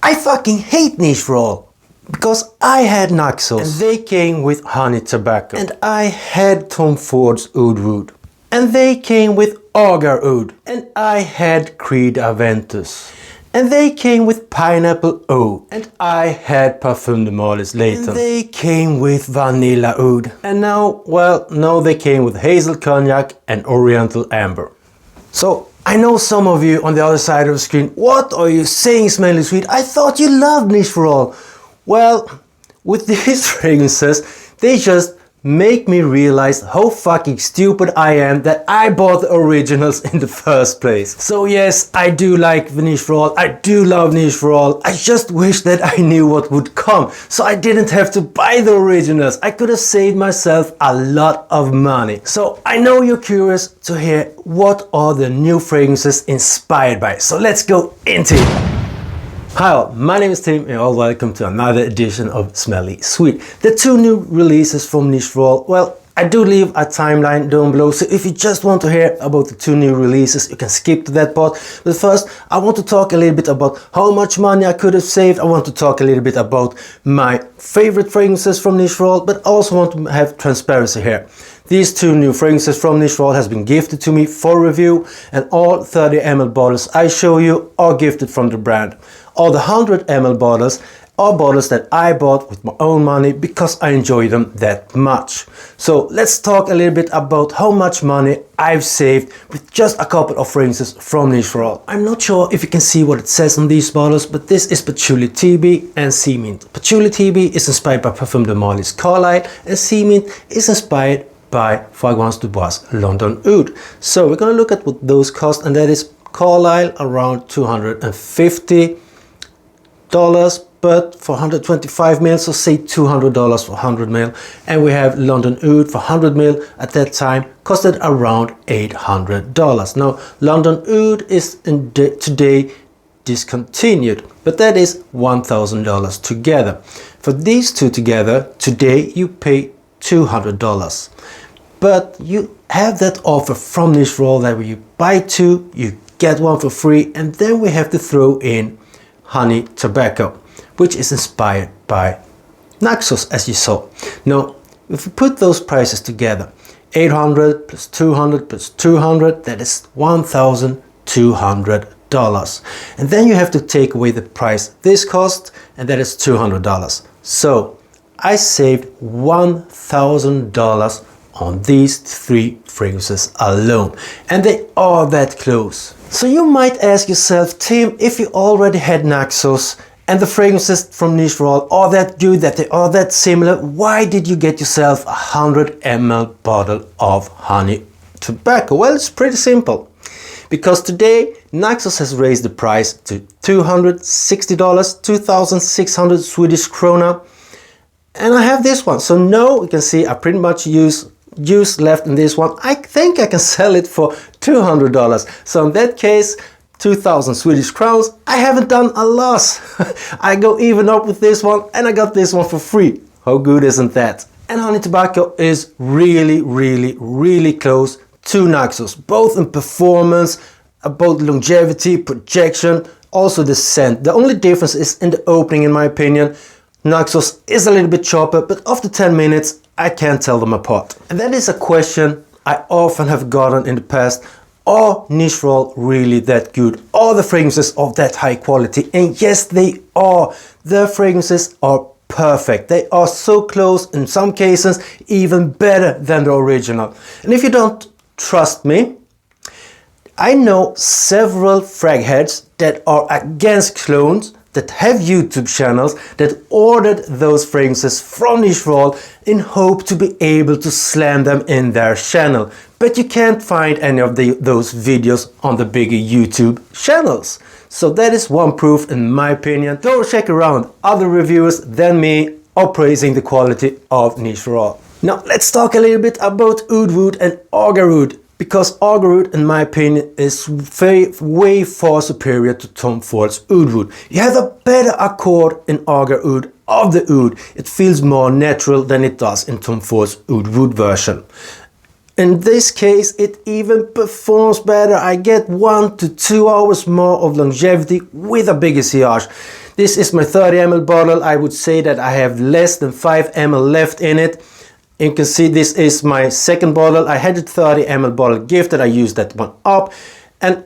I fucking hate Niche4all. Because I had Naxos and they came with honey tobacco. And I had Tom Ford's Oud Wood. And they came with Agar Oud. And I had Creed Aventus. And they came with Pineapple Oud. And I had Parfum de Marly's Layton. And they came with Vanilla Oud. And now, well, now they came with Hazel Cognac and Oriental Amber. So, I know some of you on the other side of the screen, what are you saying, Smelly Sweet? I thought you loved Niche4all. Well, with these fragrances, they just make me realize how fucking stupid I am that I bought the originals in the first place. So yes, I do like Niche4all, I do love Niche4all. I just wish that I knew what would come, so I didn't have to buy the originals. I could have saved myself a lot of money. So I know you're curious to hear what are the new fragrances inspired by. So let's go into it. Hi all, my name is Tim and you're all welcome to another edition of Smelly Sweet. The two new releases from Niche4all, well, I do leave a timeline down below, so if you just want to hear about the two new releases, you can skip to that part. But first, I want to talk a little bit about how much money I could have saved. I want to talk a little bit about my favorite fragrances from Niche4all, but I also want to have transparency here. These two new fragrances from Niche4all has been gifted to me for review, and all 30 ml bottles I show you are gifted from the brand. All the 100 ml bottles are bottles that I bought with my own money because I enjoy them that much. So let's talk a little bit about how much money I've saved with just a couple of fragrances from Niche4all. I'm not sure if you can see what it says on these bottles, but this is Patchouli TB and Sea Mint. Patchouli TB is inspired by Parfum de Marly's Carlisle, and Sea Mint is inspired by Fragrance du Bois London Oud. So we're gonna look at what those cost, and that is Carlisle around $250, but for 125 ml, so say $200 for 100 ml. And we have London Oud for 100 ml at that time costed around $800. Now London Oud is today discontinued, but that is $1,000 together. For these two together, today you pay $200. But you have that offer from Niche4all that when you buy two, you get one for free, and then we have to throw in honey tobacco, which is inspired by Naxos, as you saw. Now, if we put those prices together, 800 plus 200 plus 200, that is $1,200. And then you have to take away the price this cost, and that is $200. So I saved $1,000 on these three fragrances alone, and they are that close. So you might ask yourself, Tim, if you already had Naxos and the fragrances from Niche4all are that good, that they are that similar, why did you get yourself a 100 ml bottle of honey tobacco? Well, it's pretty simple. Because today Naxos has raised the price to $260, 2,600 Swedish krona. And I have this one, so now you can see I pretty much use left in this one. I think I can sell it for $200. So in that case, 2,000 Swedish crowns. I haven't done a loss. I go even up with this one, and I got this one for free. How good isn't that? And honey tobacco is really, really, really close to Naxos, both in performance, about longevity, projection, also the scent. The only difference is in the opening, in my opinion. Naxos is a little bit sharper, but after 10 minutes, I can't tell them apart. And that is a question I often have gotten in the past. Are Niche4all really that good? Are the fragrances of that high quality? And yes, they are. The fragrances are perfect. They are so close, in some cases, even better than the original. And if you don't trust me, I know several frag heads that are against clones, that have YouTube channels, that ordered those fragrances from Niche4all in hope to be able to slam them in their channel. But you can't find any of those videos on the bigger YouTube channels. So that is one proof, in my opinion. Go check around. Other reviewers than me are praising the quality of Niche4all. Now let's talk a little bit about Oud Wood and Agar Wood. Because Agar Wood, in my opinion, is way far superior to Tom Ford's Oud Wood. You have a better accord in Agar Wood of the oud. It feels more natural than it does in Tom Ford's Oud Wood version. In this case, it even performs better. I get 1 to 2 hours more of longevity with a bigger sillage. This is my 30 ml bottle. I would say that I have less than 5 ml left in it. You can see this is my second bottle. I had a 30 ml bottle gifted. I used that one up. And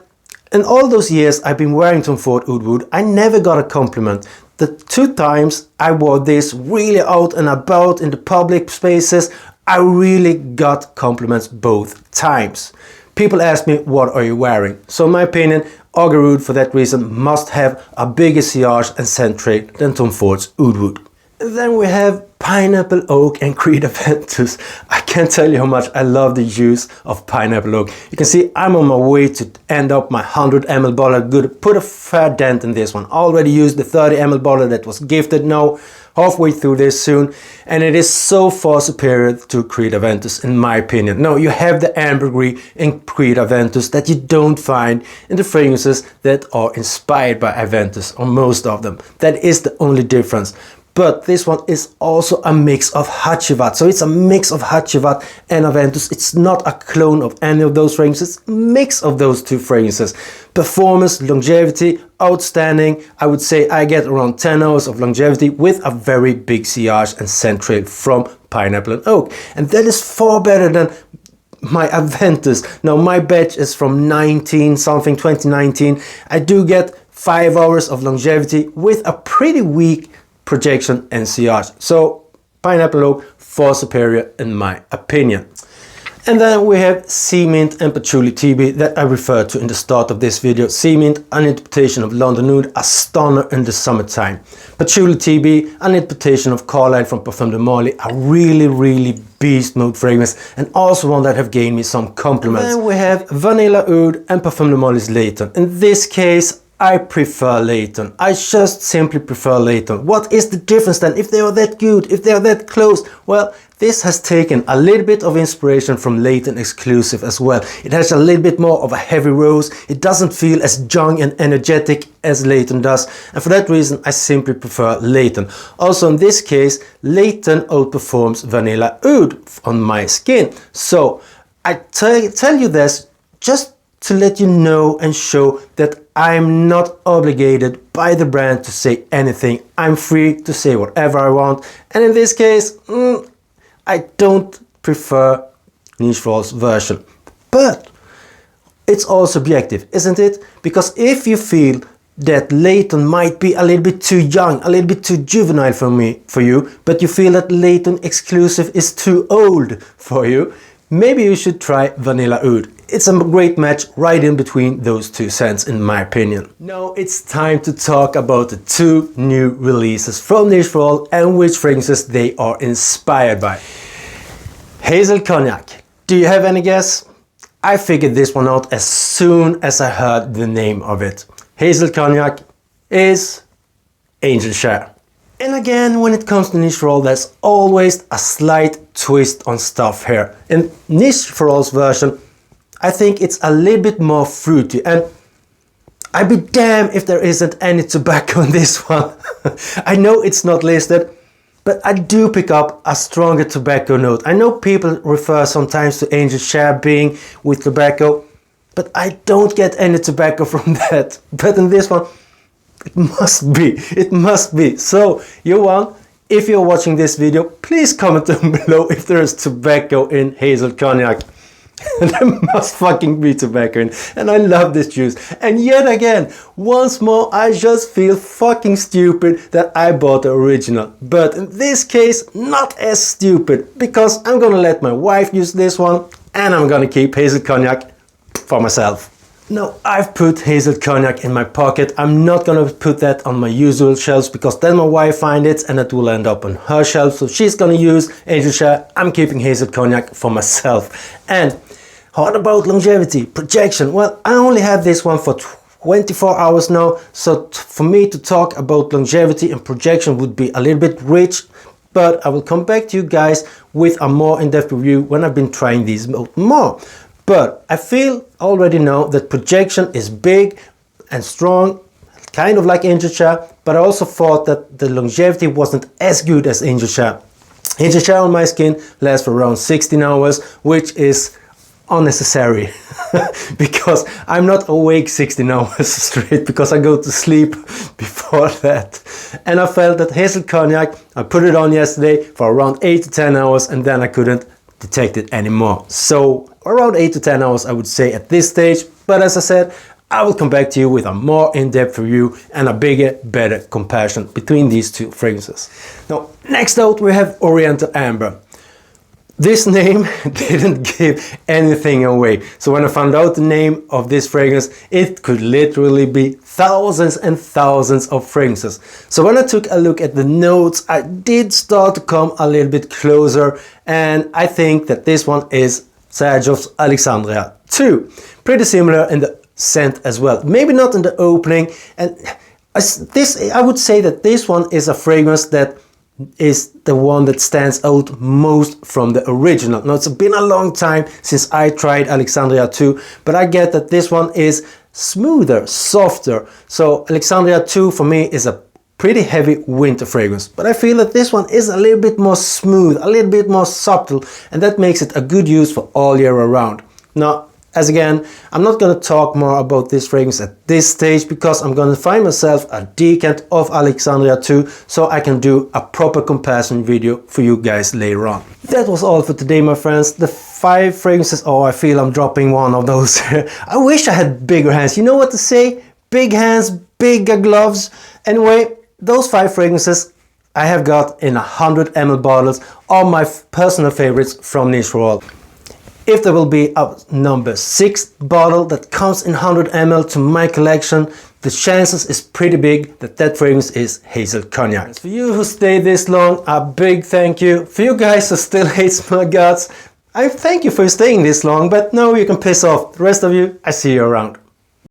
in all those years I've been wearing Tom Ford Oud Wood, I never got a compliment. The 2 times I wore this really out and about in the public spaces, I really got compliments both times. People ask me, what are you wearing? So in my opinion, Agar Oud for that reason must have a bigger sillage and scent trait than Tom Ford's Oud Wood. And then we have pineapple oak and Creed Aventus. I can't tell you how much I love the use of pineapple oak. You can see I'm on my way to end up my 100 ml bottle. Good, put a fair dent in this one. Already used the 30 ml bottle that was gifted, now halfway through this soon, and it is so far superior to Creed Aventus in my opinion. Now you have the ambergris in Creed Aventus that you don't find in the fragrances that are inspired by Aventus, or most of them. That is the only difference. But this one is also a mix of Hachivat. So it's a mix of Hachivat and Aventus. It's not a clone of any of those fragrances. Mix of those 2 fragrances. Performance, longevity, outstanding. I would say I get around 10 hours of longevity with a very big sillage and scent trail from pineapple and oak. And that is far better than my Aventus. Now my batch is from 2019. I do get 5 hours of longevity with a pretty weak projection and sillage. So pineapple oak far superior in my opinion. And then we have sea mint and patchouli TB that I referred to in the start of this video. Sea mint, an interpretation of London Oud, a stunner in the summertime. Patchouli TB, an interpretation of Carlisle from Parfum de Marly, a really beast mode fragrance, and also one that have gained me some compliments. And then we have Vanilla Oud and Parfum de Marly's Layton. In this case I prefer Layton. I just simply prefer Layton. What is the difference then if they are that good, if they are that close? Well, this has taken a little bit of inspiration from Layton exclusive as well. It has a little bit more of a heavy rose. It doesn't feel as young and energetic as Layton does. And for that reason, I simply prefer Layton. Also in this case, Layton outperforms Vanilla Oud on my skin. So I tell you this just to let you know and show that I'm not obligated by the brand to say anything. I'm free to say whatever I want. And in this case, I don't prefer Niche4all's version. But it's all subjective, isn't it? Because if you feel that Layton might be a little bit too young, a little bit too juvenile for you, but you feel that Layton exclusive is too old for you, maybe you should try Vanilla Oud. It's a great match right in between those 2 scents in my opinion. Now it's time to talk about the 2 new releases from Niche4all and which fragrances they are inspired by. Hazel Cognac. Do you have any guess? I figured this one out as soon as I heard the name of it. Hazel Cognac is Angel Share. And again, when it comes to Niche4all, there's always a slight twist on stuff here. In Niche4all's version, I think it's a little bit more fruity, and I'd be damned if there isn't any tobacco in this one. I know it's not listed, but I do pick up a stronger tobacco note. I know people refer sometimes to Angel Share being with tobacco, but I don't get any tobacco from that. But in this one, it must be. So, Johan, if you're watching this video, please comment down below if there is tobacco in Hazel Cognac. There must fucking be tobacco in, and I love this juice. And yet again, once more, I just feel fucking stupid that I bought the original. But in this case, not as stupid, because I'm gonna let my wife use this one, and I'm gonna keep Hazel Cognac for myself. Now, I've put Hazel Cognac in my pocket. I'm not gonna put that on my usual shelves because then my wife finds it and it will end up on her shelf. So she's gonna use Angel Share. I'm keeping Hazel Cognac for myself. And what about longevity, projection? Well, I only have this one for 24 hours now. So for me to talk about longevity and projection would be a little bit rich. But I will come back to you guys with a more in-depth review when I've been trying these more. But I feel already now that projection is big and strong, kind of like Angel Share, but I also thought that the longevity wasn't as good as Angel Share. Angel Share on my skin lasts for around 16 hours, which is unnecessary because I'm not awake 16 hours straight because I go to sleep before that. And I felt that Hazel cognac, I put it on yesterday for around 8 to 10 hours and then I couldn't detect it anymore. So around 8 to 10 hours I would say at this stage, but as I said, I will come back to you with a more in-depth review and a bigger, better comparison between these two fragrances. Now, next out we have Oriental Amber. This name didn't give anything away. So when I found out the name of this fragrance, it could literally be thousands and thousands of fragrances. So when I took a look at the notes, I did start to come a little bit closer, and I think that this one is Sergio's Alexandria 2. Pretty similar in the scent as well. Maybe not in the opening, and I would say that this one is a fragrance that is the one that stands out most from the original. Now, it's been a long time since I tried Alexandria 2, but I get that this one is smoother, softer. So Alexandria 2 for me is a pretty heavy winter fragrance, but I feel that this one is a little bit more smooth, a little bit more subtle, and that makes it a good use for all year around. Now, as again, I'm not going to talk more about this fragrance at this stage because I'm going to find myself a decant of Alexandria 2 so I can do a proper comparison video for you guys later on. That was all for today, my friends. The 5 fragrances. Oh, I feel I'm dropping one of those. I wish I had bigger hands. You know what to say? Big hands, bigger gloves. Anyway, those 5 fragrances I have got in 100 ml bottles are my personal favorites from Niche4all. If there will be a number 6 bottle that comes in 100 ml to my collection, the chances is pretty big that that fragrance is Hazel Cognac. For you who stayed this long, a big thank you. For you guys who still hates my guts, I thank you for staying this long, but no, you can piss off. The rest of you, I see you around.